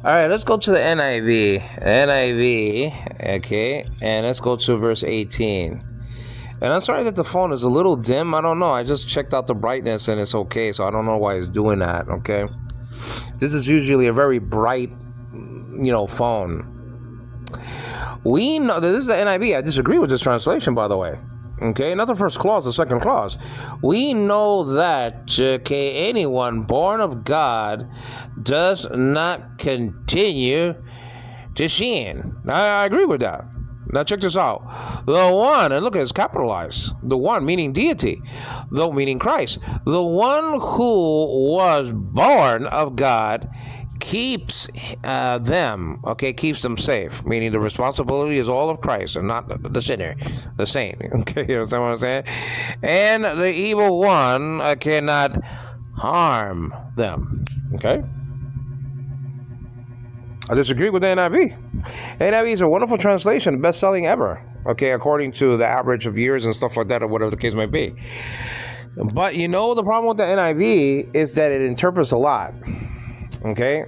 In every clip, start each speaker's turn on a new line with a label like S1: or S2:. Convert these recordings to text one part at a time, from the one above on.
S1: All right, let's go to the NIV. NIV, okay, and let's go to verse 18. And I'm sorry that the phone is a little dim. I don't know. I just checked out the brightness and it's okay, so I don't know why it's doing that, okay? This is usually a very bright, phone. We know that this is the NIV. I disagree with this translation, by the way. Okay, not the first clause, the second clause. We know that, anyone born of God does not continue to sin. I agree with that. Now check this out. The one, and look, it's capitalized. The one meaning deity, the meaning Christ. The one who was born of God keeps them, keeps them safe, meaning the responsibility is all of Christ and not the sinner, the saint. Okay, you understand what I'm saying? And the evil one cannot harm them. Okay? I disagree with the NIV. NIV is a wonderful translation, best-selling ever, okay, according to the average of years and stuff like that, or whatever the case may be. But the problem with the NIV is that it interprets a lot. Okay,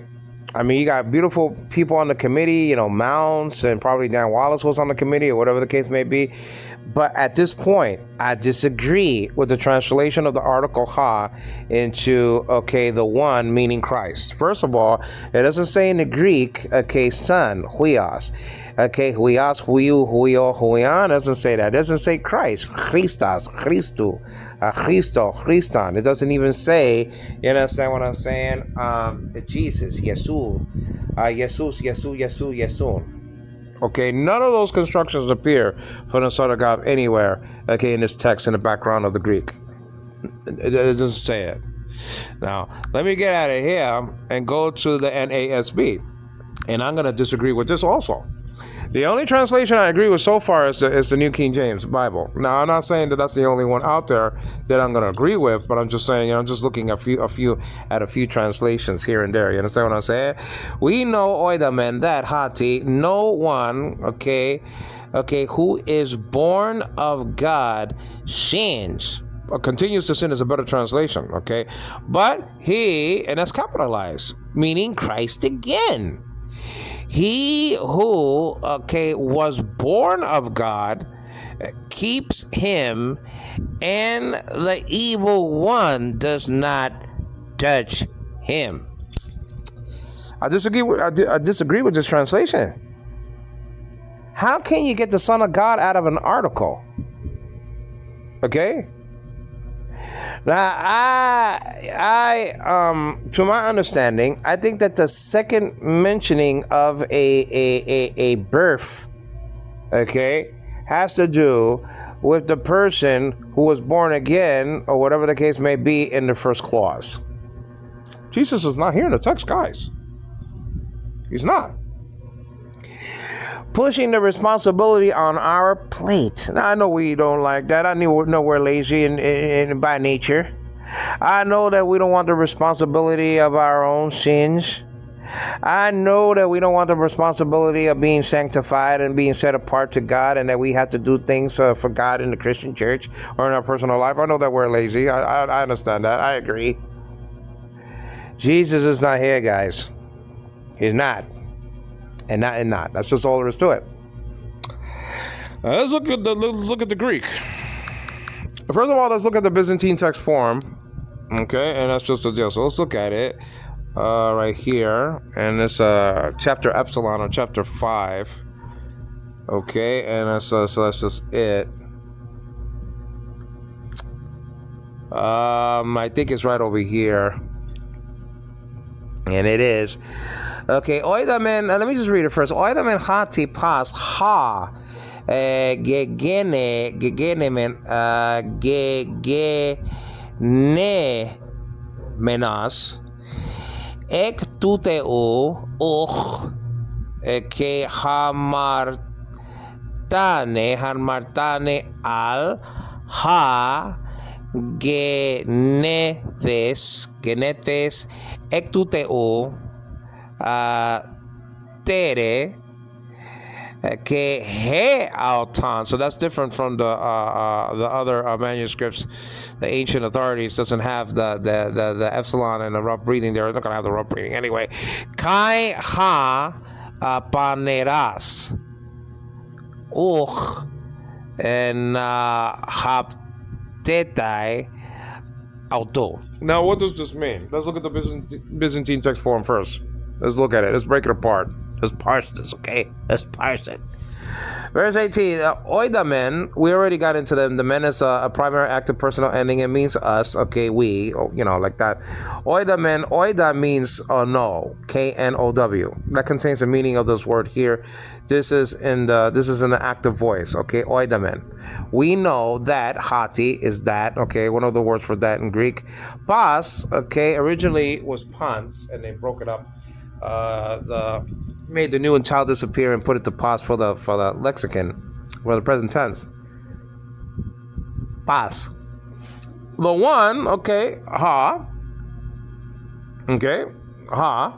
S1: I mean, you got beautiful people on the committee, Mounts, and probably Dan Wallace was on the committee or whatever the case may be. But at this point, I disagree with the translation of the article ha into, the one meaning Christ. First of all, it doesn't say in the Greek, son, huios. Huios, huion, doesn't say that. It doesn't say Christ, Christos, Christu. Christo, Christon. It doesn't even say, you understand what I'm saying? Jesus, Yesu, Yesun. Okay, none of those constructions appear from the Son of God anywhere, in this text in the background of the Greek. It doesn't say it. Now, let me get out of here and go to the NASB. And I'm going to disagree with this also. The only translation I agree with so far is the New King James Bible. Now, I'm not saying that that's the only one out there that I'm going to agree with, but I'm just saying, I'm just looking at a few translations here and there. You understand what I'm saying? We know, oidamen, that hati, no one, who is born of God sins. Continues to sin is a better translation, okay? But he, and that's capitalized, meaning Christ again. He who, was born of God keeps him, and the evil one does not touch him. I disagree with this translation. How can you get the Son of God out of an article? Okay? Now, I to my understanding, I think that the second mentioning of a birth, has to do with the person who was born again, or whatever the case may be, in the first clause. Jesus is not here in the text, guys. He's not. Pushing the responsibility on our plate. Now, I know we don't like that. I know we're lazy in by nature. I know that we don't want the responsibility of our own sins. I know that we don't want the responsibility of being sanctified and being set apart to God, and that we have to do things for God in the Christian church or in our personal life. I know that we're lazy. I understand that. I agree. Jesus is not here, guys. He's not. And not. That's just all there is to it. Let's look at the Greek. First of all, let's look at the Byzantine text form. Okay, and that's just the deal. So let's look at it right here. And it's chapter epsilon or chapter 5. Okay, and so that's just it. I think it's right over here. And it is. Okay, oidamen, let me just read it first. Oidamen hati pas ha gegenemen menas ek tuteu ke hamartane al ha genetes ek tuteu tere Okay, he auton. So that's different from the other manuscripts. The ancient authorities doesn't have the epsilon and the rough breathing. They're not gonna have the rough breathing anyway. Kai ha paneras and haptetai auto. Now, what does this mean? Let's look at the Byzantine text form first. Let's look at it. Let's break it apart. Let's parse this, okay? Let's parse it. Verse 18, oidamen, we already got into them. The men is a primary active personal ending. It means us, okay, we, like that. Oidamen, oida means know, K-N-O-W. That contains the meaning of this word here. This is in the active voice, okay, oidamen. We know that, hati is that, okay, one of the words for that in Greek. Pas, okay, originally was pans, and they broke it up. Made the new and child disappear and put it to pas for the lexicon, for the present tense. Pas. The one, okay, ha. Okay, ha.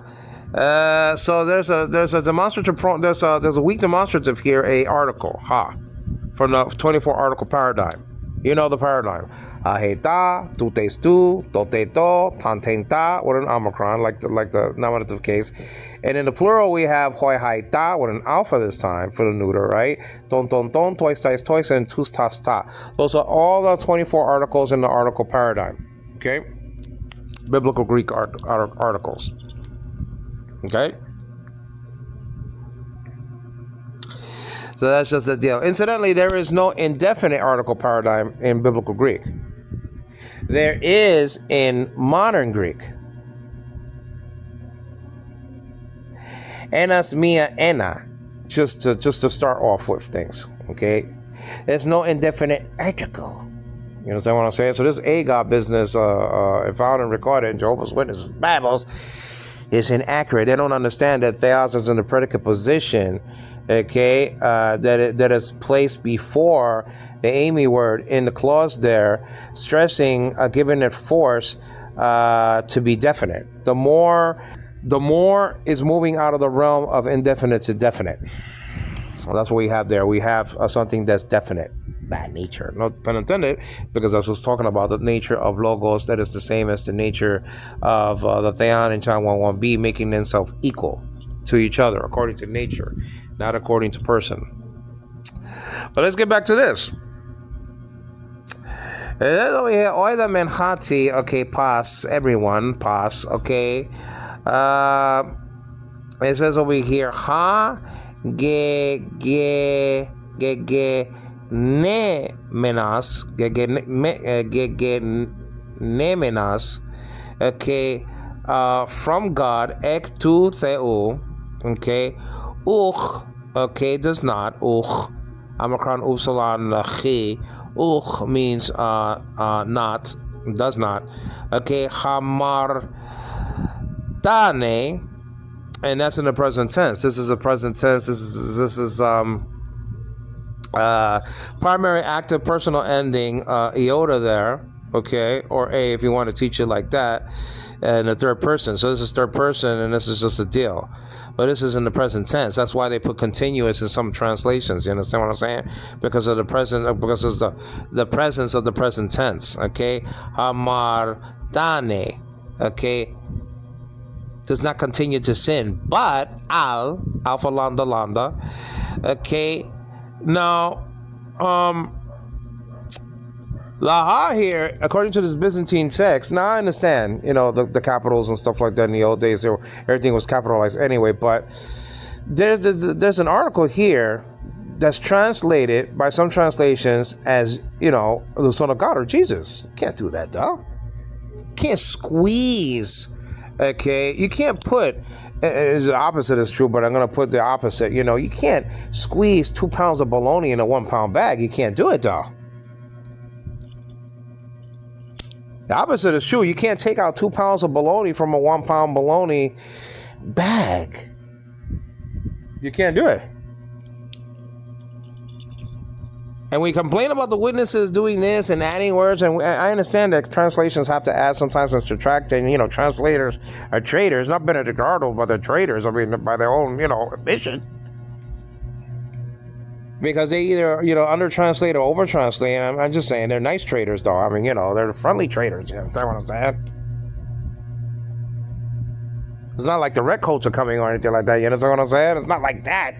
S1: So there's a demonstrative there's a weak demonstrative here, a article, ha, from the 24 article paradigm. You know the paradigm. Aheta, tutestu, toteto, tantenta, with an omicron, like the nominative case. And in the plural, we have hoi haita, with an alpha this time for the neuter, right? Ton ton ton, tois tais tois, and tus tas ta. Those are all the 24 articles in the article paradigm. Okay? Biblical Greek articles. Okay? So that's just the deal. Incidentally, there is no indefinite article paradigm in Biblical Greek. There is in modern Greek. Enas mia ena, just to start off with things, okay? There's no indefinite article. You understand what I'm saying? So this AGOT business, if found and recorded in Jehovah's Witnesses Bibles, is inaccurate. They don't understand that theos is in the predicate position, okay, that is placed before the Amy word in the clause there, stressing, giving it force to be definite. The more is moving out of the realm of indefinite to definite. Well, that's what we have there. We have something that's definite by nature. No pun intended, because I was talking about the nature of logos that is the same as the nature of the theon in John 1:1b, making themselves equal to each other according to nature, not according to person. But let's get back to this. Over here, oida menhati, okay, pas, everyone, pas, okay. It says over here, ha, ge, ne menas, ne menas, okay, from God, ek tu theu, okay, okay, does not, Omicron upsilon chi, means not, does not, okay, hamar dane, and that's in the present tense. This is a present tense. This is primary active personal ending, iota there, okay, or a if you want to teach it like that, and the third person. So this is third person, and this is just a deal. But this is in the present tense. That's why they put continuous in some translations. You understand what I'm saying? Because of the present, because of the presence of the present tense. Okay, hamar dane, okay, does not continue to sin, but alpha lambda, okay. Now, laha here, according to this Byzantine text. Now I understand, the capitals and stuff like that in the old days. Everything was capitalized anyway. But there's an article here that's translated by some translations as the Son of God or Jesus. You can't do that, though. You can't squeeze. Okay, you can't put, the opposite is true, but I'm going to put the opposite. You can't squeeze 2 pounds of bologna in a 1 pound bag. You can't do it, though. The opposite is true. You can't take out 2 pounds of bologna from a 1 pound bologna bag. You can't do it. And we complain about the witnesses doing this and adding words, and I understand that translations have to add sometimes and subtract, and translators are traitors, not Benedict Arnold, but they're traitors. I mean, by their own, admission. Because they either, under-translate or over-translate. And I'm just saying, they're nice traders, though. I mean, they're friendly traders. You understand what I'm saying? It's not like the red culture coming or anything like that. You understand what I'm saying? It's not like that.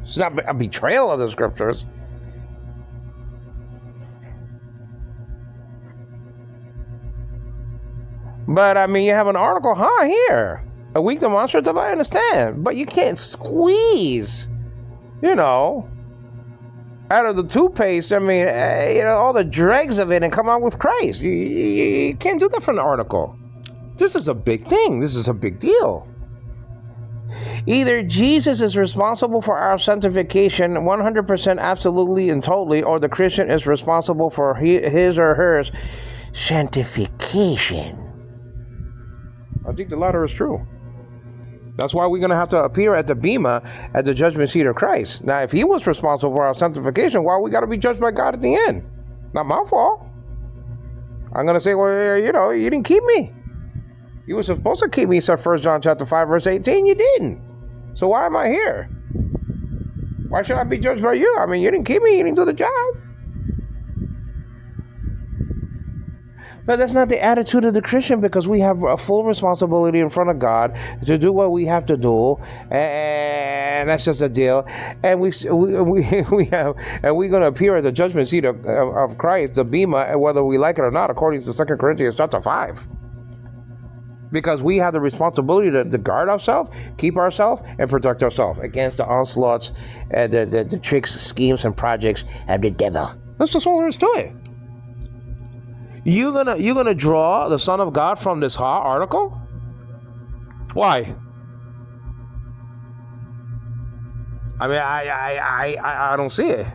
S1: It's not a betrayal of the scriptures. But, I mean, you have an article, here. A weak demonstrative, I understand. But you can't squeeze, out of the toothpaste, I mean, all the dregs of it and come out with Christ. You can't do that from an article. This is a big thing. This is a big deal. Either Jesus is responsible for our sanctification 100% absolutely and totally, or the Christian is responsible for his or her sanctification. I think the latter is true. That's why we're going to have to appear at the bema at the judgment seat of Christ. Now, if he was responsible for our sanctification, why we got to be judged by God at the end? Not my fault. I'm going to say, well, you didn't keep me. You were supposed to keep me, said 1 John chapter 5, verse 18. You didn't. So why am I here? Why should I be judged by you? I mean, you didn't keep me. You didn't do the job. But that's not the attitude of the Christian, because we have a full responsibility in front of God to do what we have to do, and that's just a deal. And we're going to appear at the judgment seat of Christ, the bema, whether we like it or not, according to 2 Corinthians chapter 5. Because we have the responsibility to guard ourselves, keep ourselves, and protect ourselves against the onslaughts and the tricks, schemes, and projects of the devil. That's just all there is to it. You gonna draw the Son of God from this article? Why? I mean, I don't see it.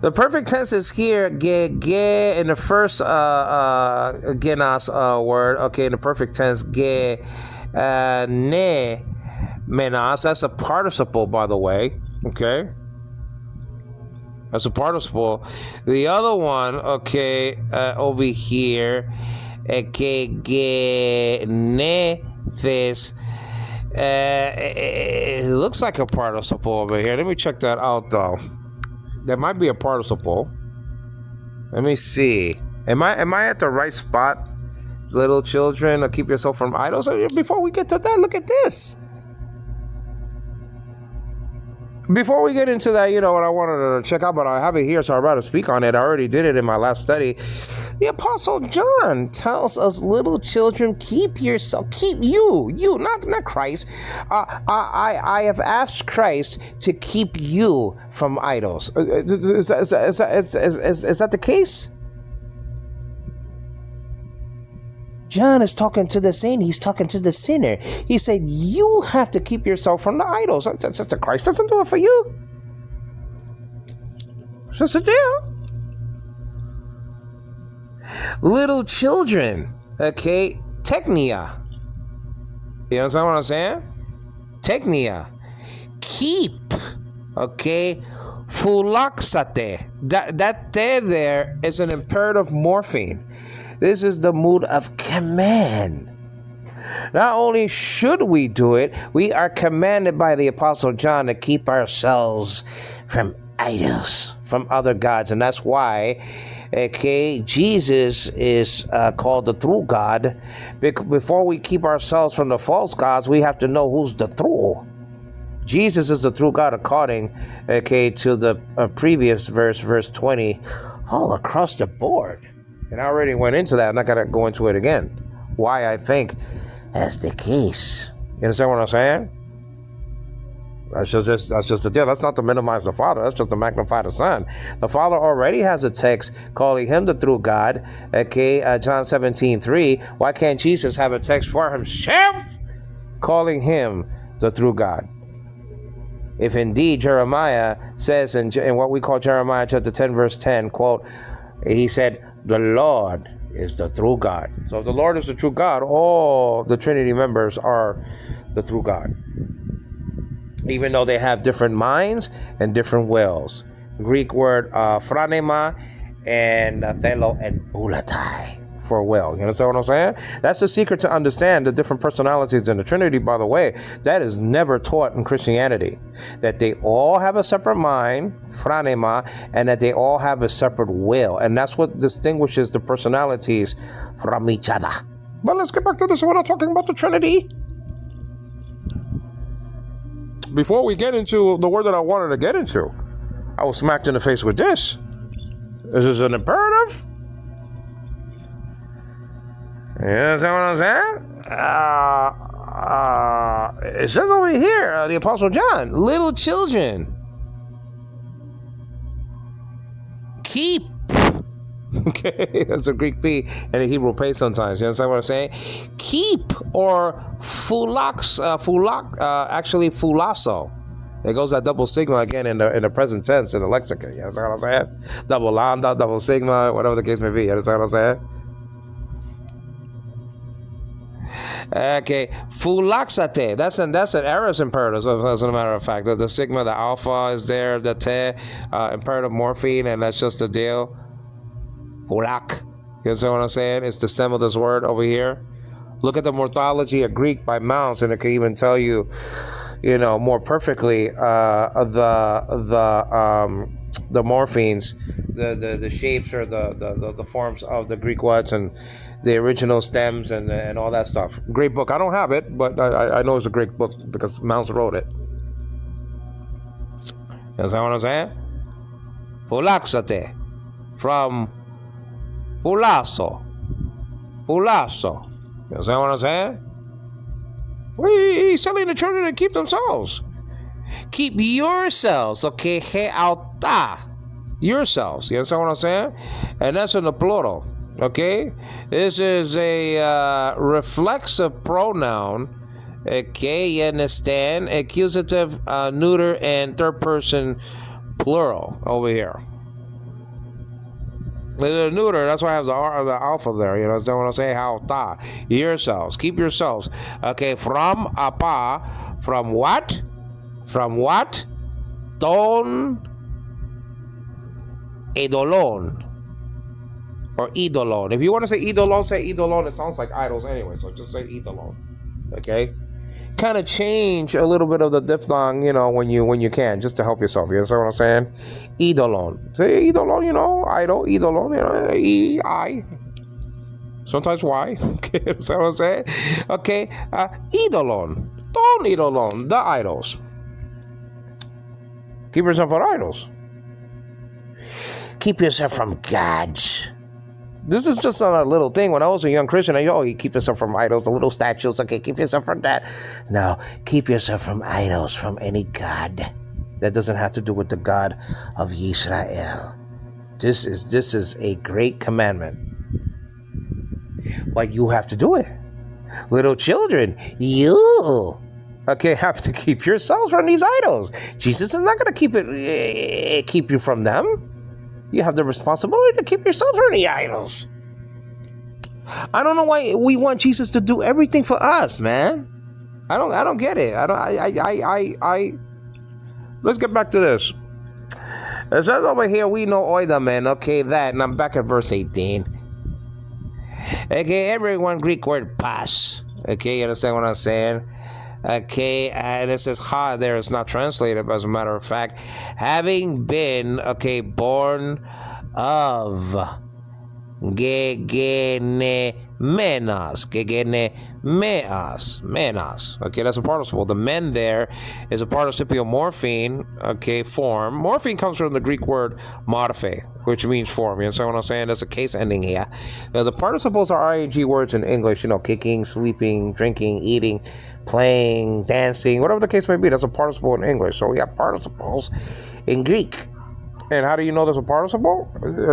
S1: The perfect tense is here, ge in the first genas word. Okay, in the perfect tense, ge ne menas. That's a participle, by the way. Okay. That's a participle. The other one, okay, over here, que ne this. It looks like a participle over here. Let me check that out, though. There might be a participle. Let me see. Am I at the right spot? Little children, keep yourself from idols. Before we get to that, look at this. Before we get into that, what I wanted to check out, but I have it here, so I'm about to speak on it. I already did it in my last study. The Apostle John tells us, little children, keep you, not Christ. I have asked Christ to keep you from idols. Is that the case? John is talking to the saint. He's talking to the sinner. He said, you have to keep yourself from the idols. That's just Christ doesn't do it for you. It's just a deal. Little children, okay, teknia. You understand what I'm saying? Teknia. Keep, okay, phulaxate. That there is an imperative morpheme. This is the mood of command. Not only should we do it, we are commanded by the Apostle John to keep ourselves from idols, from other gods. And that's why, okay, Jesus is called the true God. Before we keep ourselves from the false gods, we have to know who's the true. Jesus is the true God according, okay, to the previous verse 20, all across the board. And I already went into that. I'm not going to go into it again. Why I think that's the case. You understand what I'm saying? That's just the deal. That's not to minimize the Father. That's just to magnify the Son. The Father already has a text calling him the true God. Okay, John 17:3. Why can't Jesus have a text for himself calling him the true God? If indeed Jeremiah says in what we call Jeremiah chapter 10, verse 10, quote, he said, the Lord is the true God. So if the Lord is the true God, all the Trinity members are the true God. Even though they have different minds and different wills. Greek word phronema and thelo and bulatai. for will. You understand what I'm saying? That's the secret to understand the different personalities in the Trinity, by the way. That is never taught in Christianity. That they all have a separate mind, phronema, and that they all have a separate will. And that's what distinguishes the personalities from each other. But let's get back to this. We're not talking about the Trinity. Before we get into the word that I wanted to get into, I was smacked in the face with this. This is an imperative. You understand what I'm saying? It says over here, the Apostle John, little children, keep. Okay, that's a Greek P and a Hebrew P sometimes. You understand what I'm saying? Keep, or actually fulasso. There goes that double sigma again in the present tense in the lexicon. You understand what I'm saying? Double lambda, double sigma, whatever the case may be. You understand what I'm saying? Okay, fulaxate. That's an aorist imperative, as a matter of fact. The sigma, the alpha is there, the te, imperative morphine, and that's just the deal. Fulak. You understand what I'm saying? It's the stem of this word over here. Look at the morphology of Greek by Mounce, and it can even tell you, more perfectly the morphemes, the shapes or the forms of the Greek words and the original stems and all that stuff. Great book. I don't have it, but I know it's a great book because Mounce wrote it. You understand what I'm saying? Fulaxate, from fulasso. You understand what I'm saying? He's telling the children to keep themselves. Keep yourselves, okay? Heauta, yourselves. You understand what I'm saying? And that's in the plural, okay? This is a reflexive pronoun, okay? You understand? Accusative, neuter, and third person plural over here. The neuter, that's why I have the alpha there. You know what I'm saying? How ta, yourselves, keep yourselves. Okay, from apa, from what? From what? Ton idolon. Or idolon. If you want to say idolon. It sounds like idols anyway, so just say idolon. Okay? Kind of change a little bit of the diphthong, when you can, just to help yourself. You understand what I'm saying? Idolon. Say idolon, idol, idolon, I. Sometimes Y. Okay, that's what I'm saying? Okay, idolon. Don't idolon. The idols. Keep yourself from idols. Keep yourself from gods. This is just a little thing. When I was a young Christian, you keep yourself from idols, the little statues. Okay, keep yourself from that. No, keep yourself from idols, from any god. That doesn't have to do with the God of Israel. This is a great commandment. But you have to do it. Little children, you have to keep yourselves from these idols. Jesus is not going to keep you from them. You have the responsibility to keep yourself from the idols. I don't know why we want Jesus to do everything for us, man. I don't get it. Let's get back to this. It says over here, we know oida, man. Okay, that. And I'm back at verse 18. Okay, everyone, Greek word pas. Okay, you understand what I'm saying? Okay, and it says ha there is not translated, but as a matter of fact, having been, born of menas. Okay, that's a participle. The men there is a participial morpheme, form. Morpheme comes from the Greek word morphe, which means form. You understand what I'm saying? There's a case ending here. Now, the participles are ing words in English, kicking, sleeping, drinking, eating, playing, dancing, whatever the case may be. That's a participle in English. So we have participles in Greek. And how do you know there's a participle?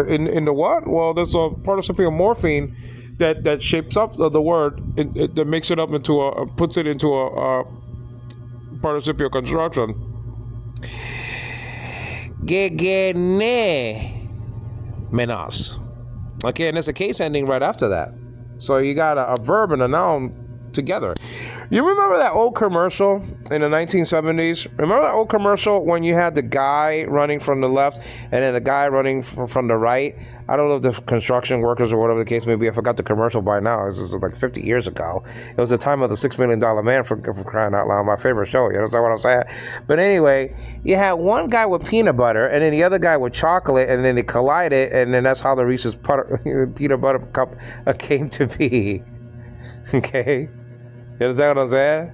S1: In the what? Well, there's a participial morpheme that shapes up the word, that makes it up puts it into a participial construction. Menas. Okay, and there's a case ending right after that. So you got a verb and a noun together. You remember that old commercial in the 1970s? Remember that old commercial when you had the guy running from the left and then the guy running from the right? I don't know if the construction workers or whatever the case may be. I forgot the commercial by now. This was like 50 years ago. It was the time of the $6 Million Man, for crying out loud. My favorite show. You understand what I'm saying? But anyway, you had one guy with peanut butter and then the other guy with chocolate, and then they collided, and then that's how the Reese's peanut butter cup came to be. Okay? You understand what I'm saying?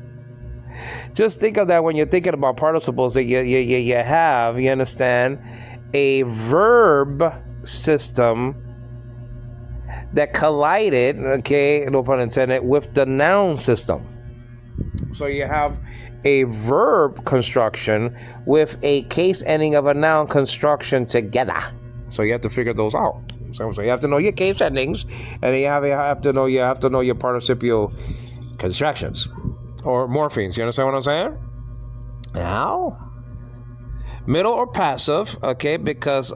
S1: Just think of that when you're thinking about participles that you have, you understand, a verb system that collided, okay, no pun intended, with the noun system. So you have a verb construction with a case ending of a noun construction together. So you have to figure those out. So you have to know your case endings, and you have to know your participial constructions or morphemes. You understand what I'm saying? Now, middle or passive, okay, because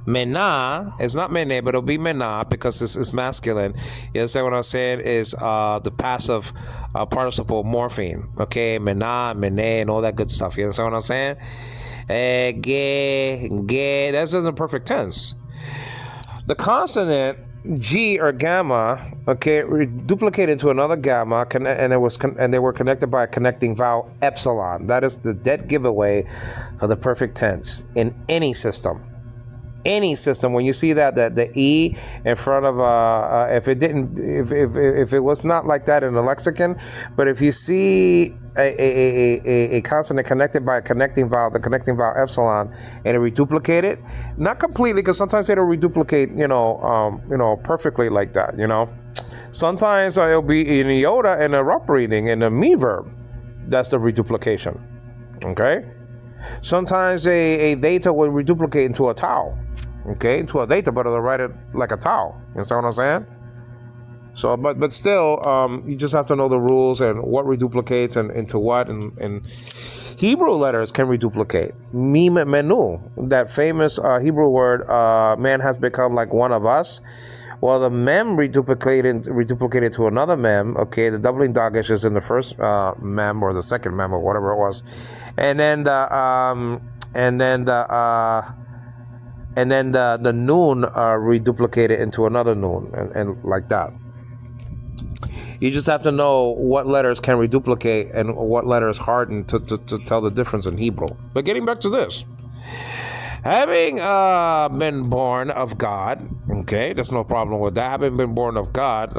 S1: mena is not mene, but it'll be mena because this is masculine. You understand what I'm saying? Is the passive participle morpheme, okay, mena, mene, and all that good stuff. You understand what I'm saying? Ge, that's in the perfect tense. The consonant G or gamma, okay, duplicated into another gamma, and they were connected by a connecting vowel epsilon. That is the dead giveaway for the perfect tense in any system. Any system, when you see that the E in front of if it was not like that in the lexicon, but if you see a consonant connected by a connecting vowel, the connecting vowel epsilon, and it reduplicated, not completely, because sometimes it'll reduplicate, perfectly like that, Sometimes it'll be in iota in a rough reading in a me verb. That's the reduplication. Okay. Sometimes a theta will reduplicate into a tau, okay, into a theta, but it'll write it like a tau. You understand what I'm saying? So, but still, you just have to know the rules and what reduplicates and into what. And Hebrew letters can reduplicate. Mim menu, that famous Hebrew word, man has become like one of us. Well, the mem reduplicated to another mem. Okay, the doubling dagesh is in the first mem or the second mem or whatever it was, and then the noon reduplicated into another noon, and like that. You just have to know what letters can reduplicate and what letters harden to tell the difference in Hebrew. But getting back to this. Having been born of God, okay, there's no problem with that. Having been born of God,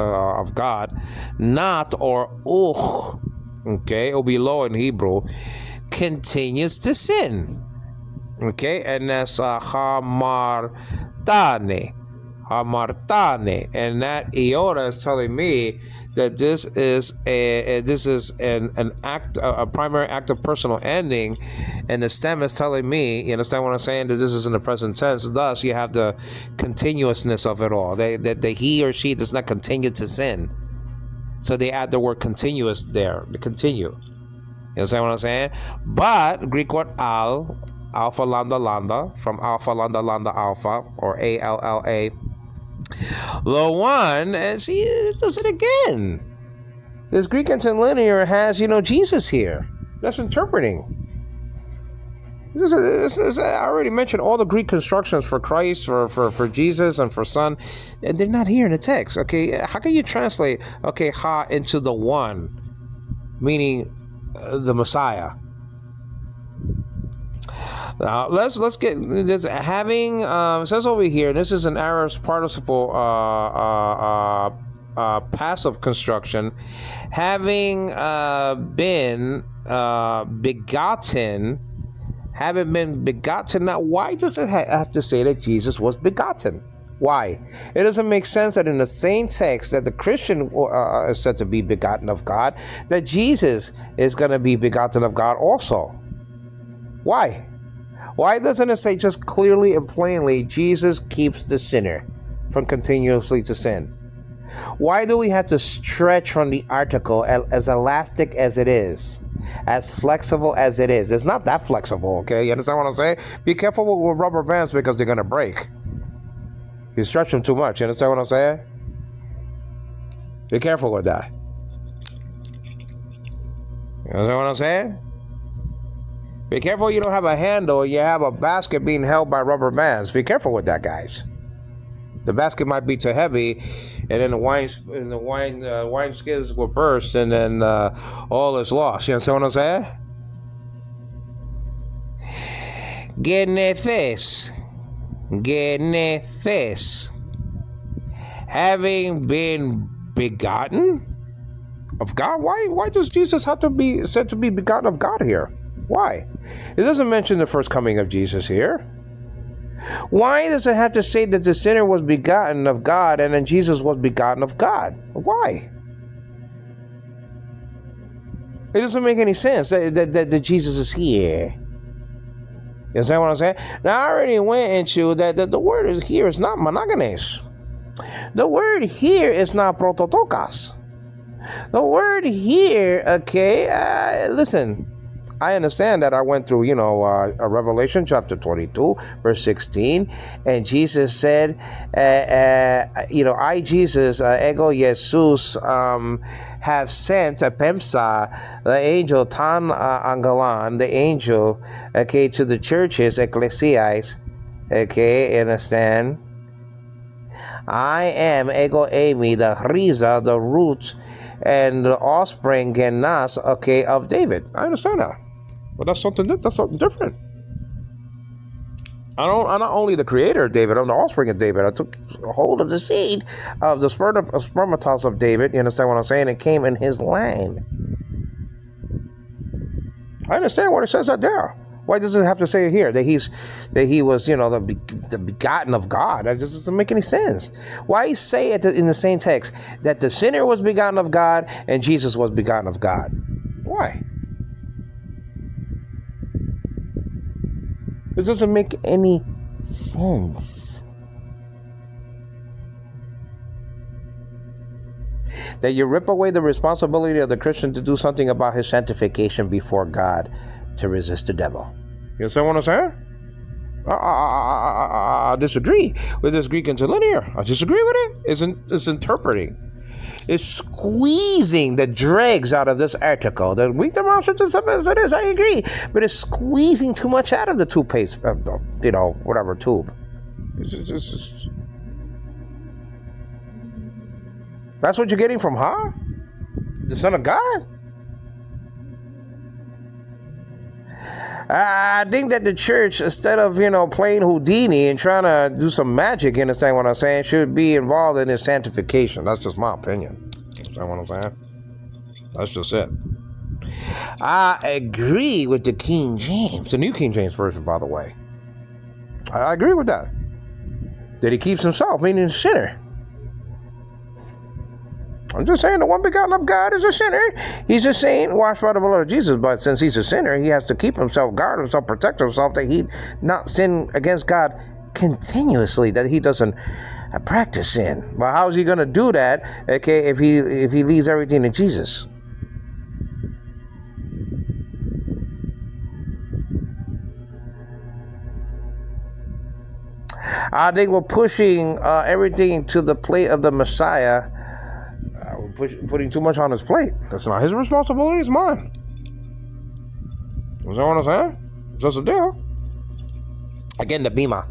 S1: not or okay, it'll be low in Hebrew, continues to sin, okay, and that's hamartane, and that iota is telling me that this is an act, a primary act of personal ending, and the stem is telling me, you understand what I'm saying, that this is in the present tense. Thus, you have the continuousness of it all. That he or she does not continue to sin, so they add the word continuous there, to continue. You understand what I'm saying? But Greek word alpha lambda, from alpha lambda alpha, or ALLA. The one, and see, it does it again. This Greek interlinear has, Jesus here. That's interpreting. This is, I already mentioned all the Greek constructions for Christ, for Jesus, and for Son, and they're not here in the text. Okay, how can you translate ha into the one, meaning the Messiah? Now let's get this. Having it says over here. This is an aorist participle passive construction. Having been begotten. Having been begotten. Now, why does it have to say that Jesus was begotten? Why? It doesn't make sense that in the same text that the Christian is said to be begotten of God, that Jesus is going to be begotten of God also. Why? Why doesn't it say just clearly and plainly, Jesus keeps the sinner from continuously to sin? Why do we have to stretch from the article as elastic as it is, as flexible as it is? It's not that flexible, okay? You understand what I'm saying? Be careful with rubber bands because they're going to break. You stretch them too much. You understand what I'm saying? Be careful with that. You understand what I'm saying? Be careful you don't have a handle, you have a basket being held by rubber bands. Be careful with that, guys. The basket might be too heavy, and then the wine skins will burst, and then all is lost. You understand what I'm saying? Genethes. Having been begotten of God. Why does Jesus have to be said to be begotten of God here? Why? It doesn't mention the first coming of Jesus here. Why does it have to say that the sinner was begotten of God and then Jesus was begotten of God? Why? It doesn't make any sense that Jesus is here. You understand what I'm saying? Now, I already went into that the word is here is not monogenes. The word here is not prototokos. The word here, okay, listen, I understand that I went through, Revelation chapter 22, verse 16, and Jesus said, I, Jesus, ego Jesus, have sent a Pemsa, the angel Tan Angelan, the angel, okay, to the churches, ecclesias, okay, understand? I am ego Amy, the Riza, the roots, and the offspring Genas, okay, of David. I understand that. But that's something different. I'm not only the creator of David, I'm the offspring of David. I took hold of the seed of the spermatozoa of David. You understand what I'm saying? It came in his line. I understand what it says out there. Why does it have to say it here that he was, the begotten of God? That just doesn't make any sense. Why say it in the same text that the sinner was begotten of God and Jesus was begotten of God? Why? It doesn't make any sense. That you rip away the responsibility of the Christian to do something about his sanctification before God to resist the devil. You understand what I'm saying? I disagree with this Greek interlinear. I disagree with it. It's interpreting. It's squeezing the dregs out of this article. The weak demonstrative as it is, I agree. But it's squeezing too much out of the toothpaste, whatever tube. It's just... That's what you're getting from the Son of God? I think that the church, instead of, playing Houdini and trying to do some magic, you understand what I'm saying, should be involved in his sanctification. That's just my opinion. You understand what I'm saying? That's just it. I agree with the King James, the New King James Version, by the way. I agree with that. That he keeps himself, meaning the sinner. I'm just saying the one begotten of God is a sinner. He's a saint washed by the blood of Jesus, but since he's a sinner, he has to keep himself, guard himself, protect himself, that he not sin against God continuously, that he doesn't practice sin. But how is he going to do that, okay, if he leaves everything to Jesus? I think we're pushing everything to the plate of the Messiah. Putting too much on his plate. That's not his responsibility, it's mine. Is that what I'm saying? It's just a deal. Again, the Bima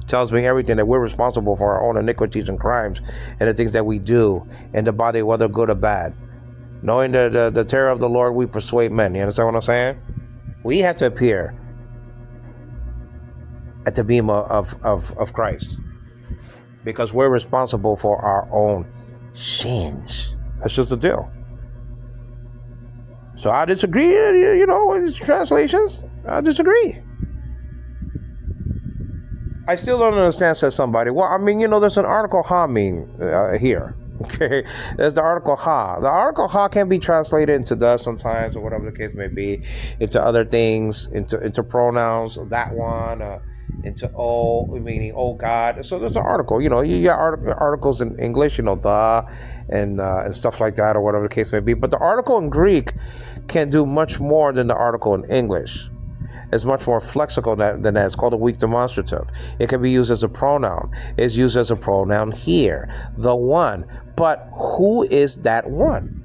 S1: tells me everything, that we're responsible for our own iniquities and crimes and the things that we do in the body, whether good or bad. Knowing the terror of the Lord, we persuade men. You understand what I'm saying? We have to appear at the Bima of Christ, because we're responsible for our own sins. That's just the deal. So I disagree, with these translations. I disagree. I still don't understand, says somebody. Well, there's an article here. Okay, there's the article ha. The article ha can be translated into the sometimes, or whatever the case may be, into other things, into pronouns, that one, into O, meaning oh God. So there's an article, you got articles in English, the and stuff like that, or whatever the case may be. But the article in Greek can do much more than the article in English. It's much more flexible than that. It's called a weak demonstrative. It can be used as a pronoun. It's used as a pronoun here. The one, But who is that one?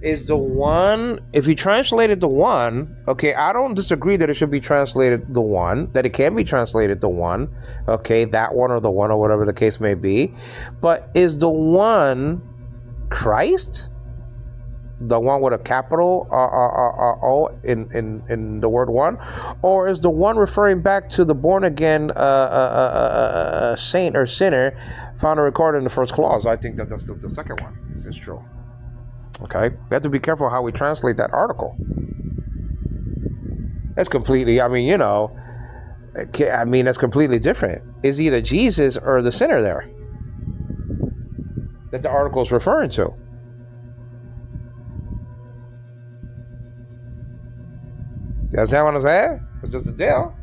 S1: Is the one, if you translated the one, okay, I don't disagree that it should be translated the one, that it can be translated the one, okay, that one or the one or whatever the case may be. But is the one Christ? The one with a capital O in the word one? Or is the one referring back to the born again saint or sinner found and recorded in the first clause? I think that that's the second one. It's true. Okay, we have to be careful how we translate that article. That's completely, that's completely different. It's either Jesus or the sinner there that the article is referring to. You understand what I'm saying? It's just a deal.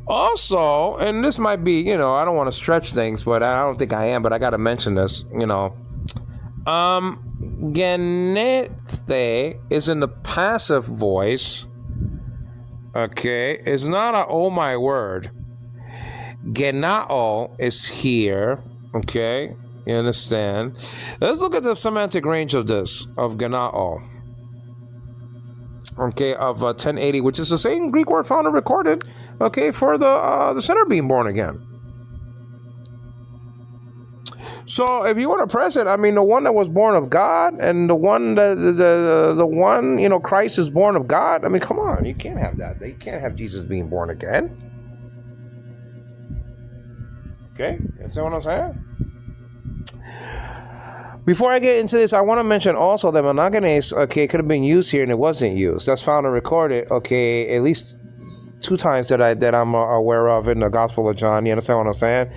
S1: Also, and this might be, I don't want to stretch things, but I don't think I am, but I got to mention this, genete is in the passive voice, okay? It's not a oh my word. Genao is here, okay? You understand? Let's look at the semantic range of this, of genao. Okay, of 1080, which is the same Greek word found and recorded, okay, for the sinner being born again. So, if you want to press it, the one that was born of God, and the one the one, Christ is born of God. Come on, you can't have that. You can't have Jesus being born again. Okay, you see what I'm saying? Before I get into this, I want to mention also that monogenes, okay, could have been used here and it wasn't used. That's found and recorded, okay, at least 2 times that I'm aware of in the Gospel of John. You understand what I'm saying?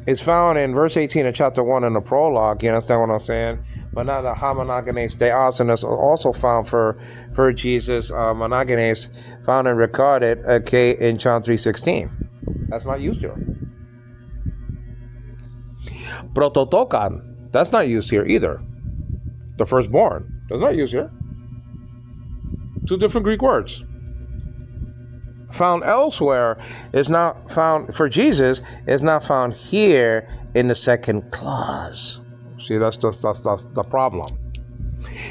S1: It's found in verse 18 of chapter 1 in the prologue. You understand what I'm saying? But not the monogenes theos, and that's also found for Jesus. Monogenes found and recorded, okay, in John 3:16. That's not used here. Prototokan, that's not used here either. The firstborn, that's not used here. 2 different Greek words. Found elsewhere is not found for Jesus, is not found here in the second clause. See, that's the problem.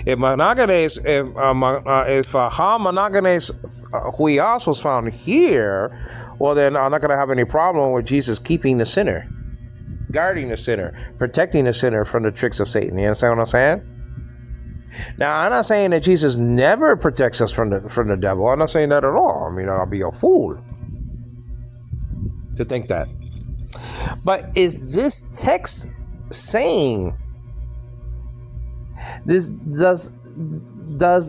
S1: If monogenes, if ha monogenes huios was found here, well then I'm not going to have any problem with Jesus keeping the sinner, guarding the sinner, protecting the sinner from the tricks of Satan. You understand what I'm saying? Now, I'm not saying that Jesus never protects us from the devil. I'm not saying that at all. I'll be a fool to think that. But is this text saying this? Does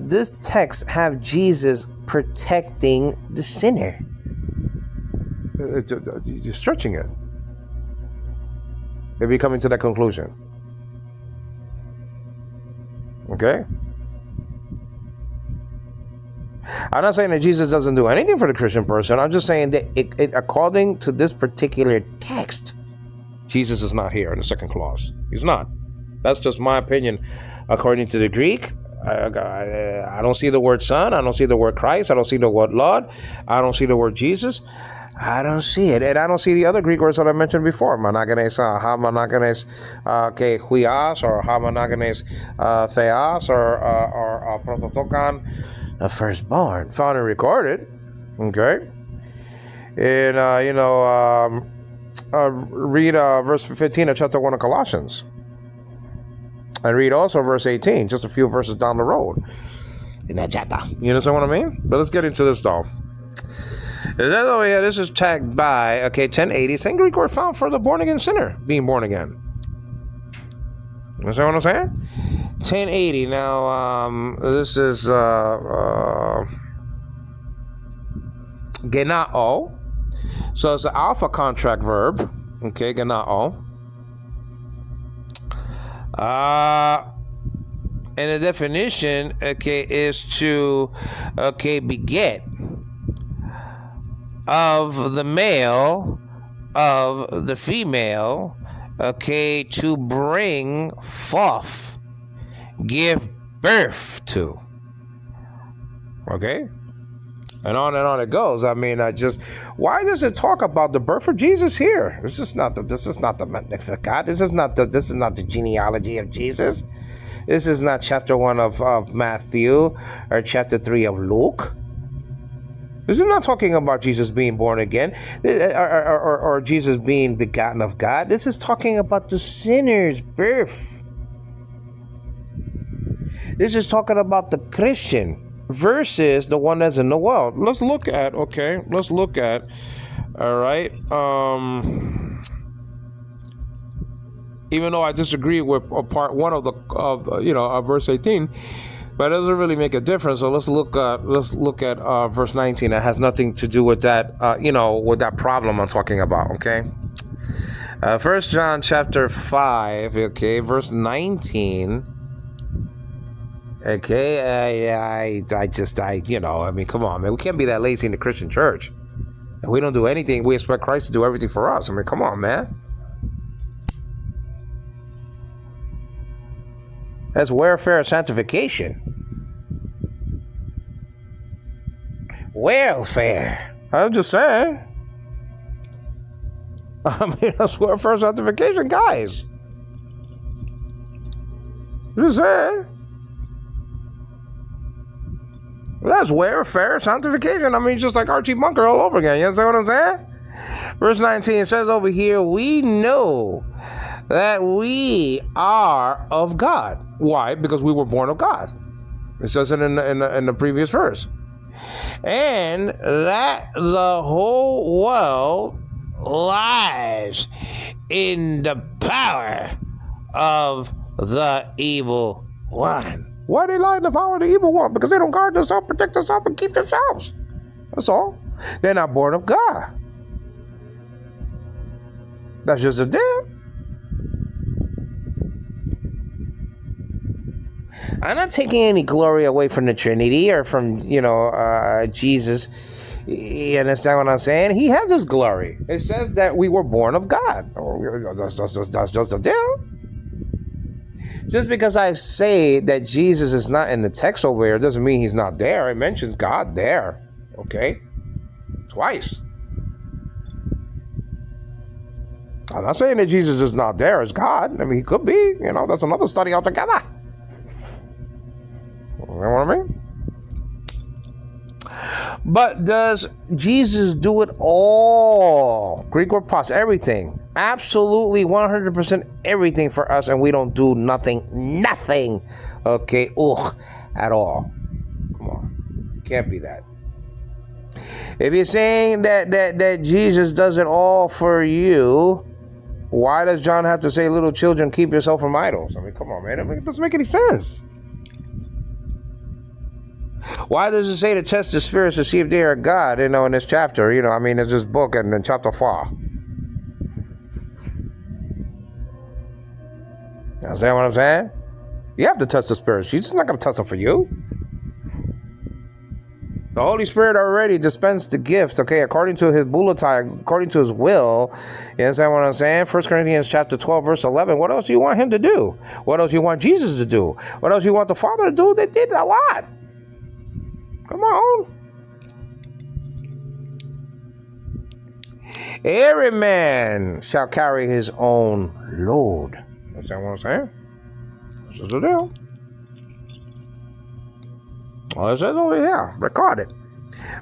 S1: this text have Jesus protecting the sinner? You're stretching it. If you're coming to that conclusion. Okay? I'm not saying that Jesus doesn't do anything for the Christian person. I'm just saying that according to this particular text, Jesus is not here in the second clause. He's not. That's just my opinion. According to the Greek, I don't see the word Son. I don't see the word Christ. I don't see the word Lord. I don't see the word Jesus. I don't see it. And I don't see the other Greek words that I mentioned before. Monogenes, ha monogenes, huios, or ha monogenes, theos, or prototokan, the firstborn. Found and recorded. Okay. And, read verse 15 of chapter 1 of Colossians. And read also verse 18, just a few verses down the road in that chapter. You understand what I mean? But let's get into this, though. This is tagged by, 1080, same Greek word found for the born-again sinner being born again. You understand what I'm saying? 1080. Now, this is genao. So it's an alpha contract verb. Okay, genao. And the definition, is to, beget of the male, of the female, to bring forth, give birth to. Okay? and on it goes. I mean, why does it talk about the birth of Jesus here? This is not the Magnificat. This is not the genealogy of Jesus. This is not chapter 1 of Matthew or chapter 3 of Luke. This is not talking about Jesus being born again or Jesus being begotten of God. This is talking about the sinner's birth. This is talking about the Christian versus the one that's in the world. Let's look at, all right. Even though I disagree with part 1 of verse 18, but it doesn't really make a difference. So let's look at verse 19. That has nothing to do with that, with that problem I'm talking about. Okay. 1 John chapter 5, okay, verse 19. Okay, I mean, come on, man. We can't be that lazy in the Christian church. And we don't do anything. We expect Christ to do everything for us. I mean, come on, man. That's welfare sanctification. Welfare. I'm just saying. I mean, that's welfare sanctification, guys. Just saying. That's welfare sanctification. I mean, just like Archie Bunker all over again. You understand what I'm saying? Verse 19 says over here, we know that we are of God. Why? Because we were born of God. It says it in the previous verse. And that the whole world lies in the power of the evil one. Why they lie in the power of the evil one? Because they don't guard themselves, protect themselves, and keep themselves. That's all. They're not born of God. That's just a deal. I'm not taking any glory away from the Trinity or from, Jesus. You understand what I'm saying? He has his glory. It says that we were born of God. That's just a deal. Just because I say that Jesus is not in the text over here doesn't mean he's not there. It mentions God there. Okay? Twice. I'm not saying that Jesus is not there as God. I mean, he could be. That's another study altogether. You know what I mean? But does Jesus do it all? Greek word pos, everything. Absolutely 100% everything for us, and we don't do nothing, okay, at all. Come on. Can't be that. If you're saying that Jesus does it all for you, why does John have to say, little children, keep yourself from idols? I mean, come on, man. It doesn't make any sense. Why does it say to test the spirits to see if they are God, in this chapter? It's this book and in chapter 4. You understand what I'm saying? You have to test the spirits. Jesus is not going to test them for you. The Holy Spirit already dispensed the gift, okay, according to his bulletin, according to his will. You understand what I'm saying? 1 Corinthians chapter 12, verse 11. What else do you want him to do? What else do you want Jesus to do? What else do you want the Father to do? They did a lot. Come on. Every man shall carry his own load. Understand what I'm saying? This is the deal. Well, it says over here, record it.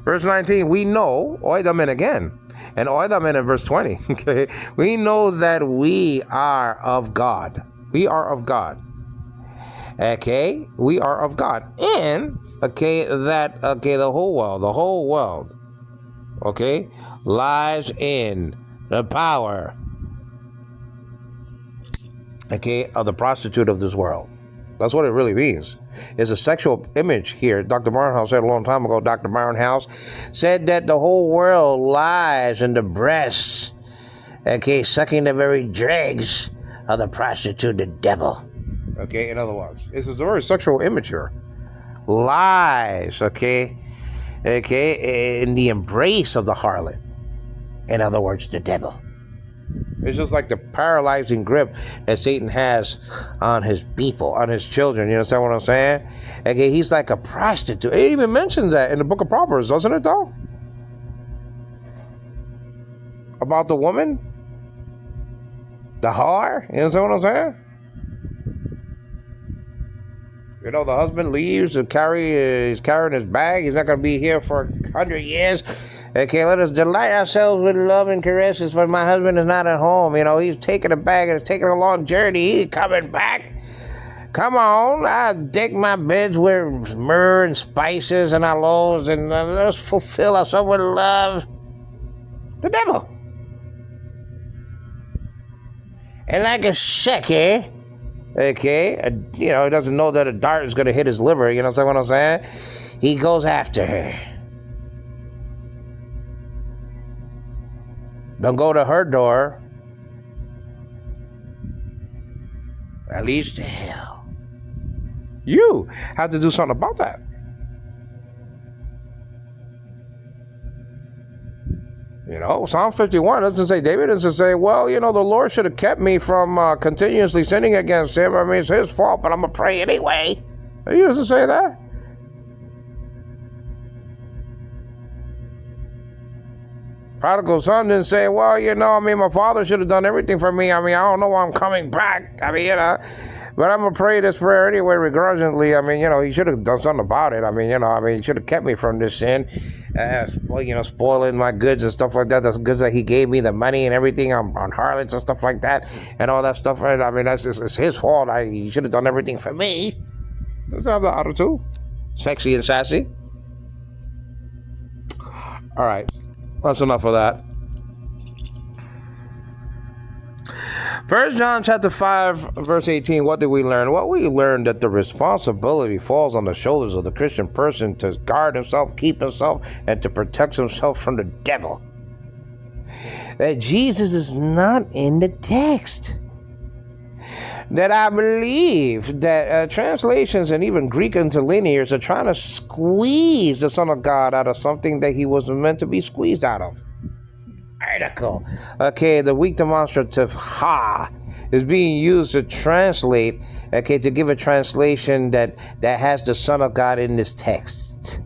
S1: Verse 19, we know, oidamen again, and oidamen in verse 20, okay? We know that we are of God. We are of God. Okay? We are of God. And, the whole world, okay, lies in the power, of the prostitute of this world. That's what it really means. It's a sexual image here. Dr. Barnhouse said a long time ago, Dr. Barnhouse said that the whole world lies in the breasts, sucking the very dregs of the prostitute, the devil. Okay, in other words, it's a very sexual image here. Lies, in the embrace of the harlot. In other words, the devil. It's just like the paralyzing grip that Satan has on his people, on his children. You understand what I'm saying? Okay, he's like a prostitute. It even mentions that in the book of Proverbs, doesn't it, though? About the woman? The whore? You understand what I'm saying? You know, the husband leaves to he's carrying his bag. He's not going to be here for 100 years. Okay, let us delight ourselves with love and caresses, but my husband is not at home. You know, he's taking a bag and taking a long journey. He's coming back. Come on, I'll deck my beds with myrrh and spices and aloes, and let's fulfill ourselves with love. The devil. And like a sucker, okay, you know, he doesn't know that a dart is going to hit his liver, you know what I'm saying? He goes after her. Don't go to her door. That leads to hell. You have to do something about that. You know, Psalm 51 doesn't say, David doesn't say, well, you know, the Lord should have kept me from continuously sinning against him. I mean, it's his fault, but I'm going to pray anyway. He doesn't say that. Prodigal son didn't say, well, you know, I mean, my father should have done everything for me. I mean, I don't know why I'm coming back. I mean, you know, but I'm going to pray this prayer anyway, begrudgingly. I mean, you know, he should have done something about it. I mean, you know, he should have kept me from this sin. You know, spoiling my goods and stuff like that. The goods that he gave me, the money and everything on harlots and stuff like that, and all that stuff. I mean, that's just, it's his fault. He should have done everything for me. Doesn't have the attitude. Sexy and sassy. All right. That's enough of that. 1 John chapter 5, verse 18, what did we learn? Well, we learned that the responsibility falls on the shoulders of the Christian person to guard himself, keep himself, and to protect himself from the devil. That Jesus is not in the text. That I believe that translations and even Greek interlinears are trying to squeeze the Son of God out of something that he wasn't meant to be squeezed out of. Article. Okay, the weak demonstrative ha is being used to translate, okay, to give a translation that has the Son of God in this text.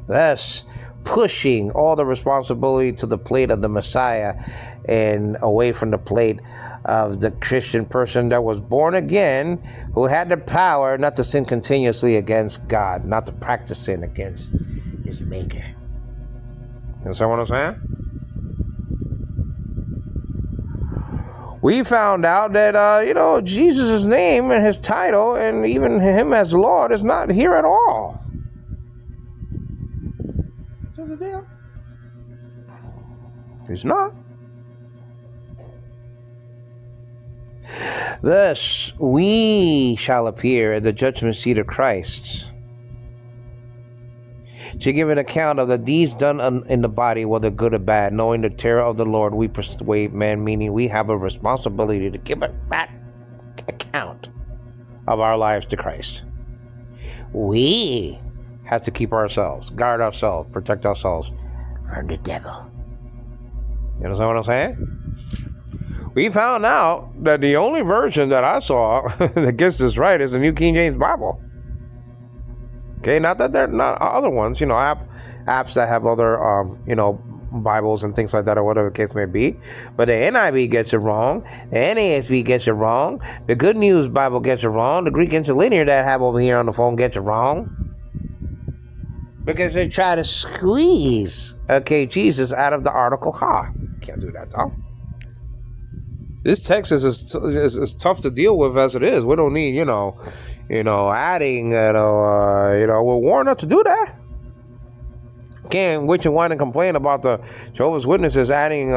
S1: Thus, pushing all the responsibility to the plate of the Messiah and away from the plate of the Christian person that was born again, who had the power not to sin continuously against God, not to practice sin against his maker. You understand what I'm saying? We found out that, you know, Jesus' name and his title and even him as Lord is not here at all. Is that the deal? He's not. Thus, we shall appear at the judgment seat of Christ to give an account of the deeds done in the body, whether good or bad. Knowing the terror of the Lord, we persuade men, meaning we have a responsibility to give a back account of our lives to Christ. We have to keep ourselves, guard ourselves, protect ourselves from the devil. You understand what I'm saying? We found out that the only version that I saw that gets this right is the New King James Bible. Okay, not that there are not other ones, you know, apps that have other, you know, Bibles and things like that, or whatever the case may be. But the NIV gets it wrong. The NASB gets it wrong. The Good News Bible gets it wrong. The Greek Interlinear that I have over here on the phone gets it wrong. Because they try to squeeze, okay, Jesus out of the article ha. Can't do that, though. This text is tough to deal with as it is. We don't need, you know, adding, we're warned not to do that. Can't witch and whine and complain about the Jehovah's Witnesses adding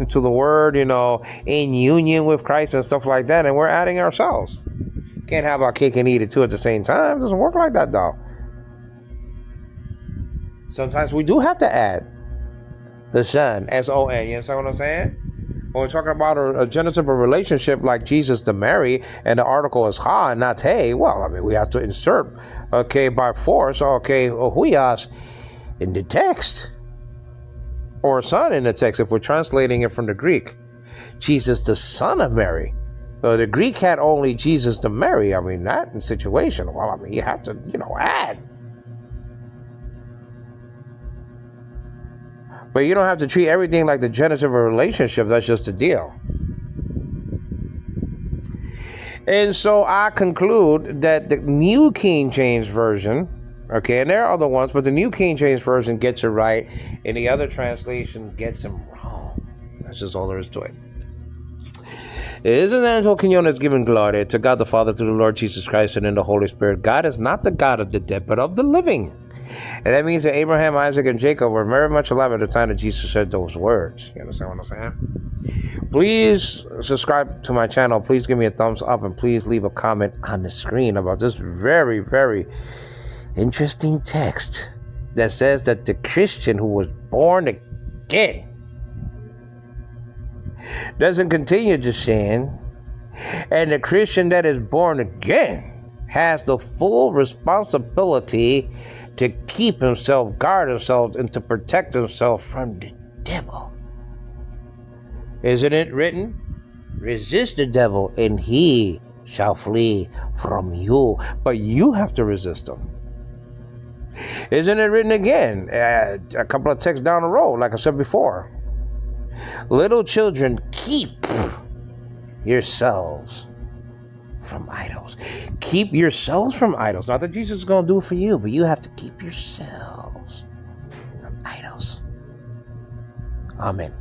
S1: to the word, you know, in union with Christ and stuff like that, and we're adding ourselves. Can't have our cake and eat it too at the same time. It doesn't work like that, though. Sometimes we do have to add the Son, S-O-N. You understand what I'm saying? When we're talking about a genitive relationship like Jesus to Mary, and the article is ha and not te, well, I mean, we have to insert, okay, by force, okay, huios in the text, or son in the text, if we're translating it from the Greek. Jesus the son of Mary. So the Greek had only Jesus to Mary. I mean, that situation, well, I mean, you have to, add. But you don't have to treat everything like the genesis of a relationship. That's just the deal. And so I conclude that the New King James Version, okay, and there are other ones, but the New King James Version gets it right, and the other translation gets them wrong. That's just all there is to it. It is an angel Quinones giving glory to God the Father, to the Lord Jesus Christ, and in the Holy Spirit. God is not the God of the dead, but of the living. And that means that Abraham, Isaac, and Jacob were very much alive at the time that Jesus said those words. You understand what I'm saying? Please subscribe to my channel. Please give me a thumbs up, and please leave a comment on the screen about this very, very interesting text that says that the Christian who was born again doesn't continue to sin, and the Christian that is born again has the full responsibility to keep himself, guard himself, and to protect himself from the devil. Isn't it written? Resist the devil and he shall flee from you. But you have to resist him. Isn't it written again? A couple of texts down the road, like I said before. Little children, keep yourselves from idols. Keep yourselves from idols. Not that Jesus is going to do it for you, but you have to keep yourselves from idols. Amen.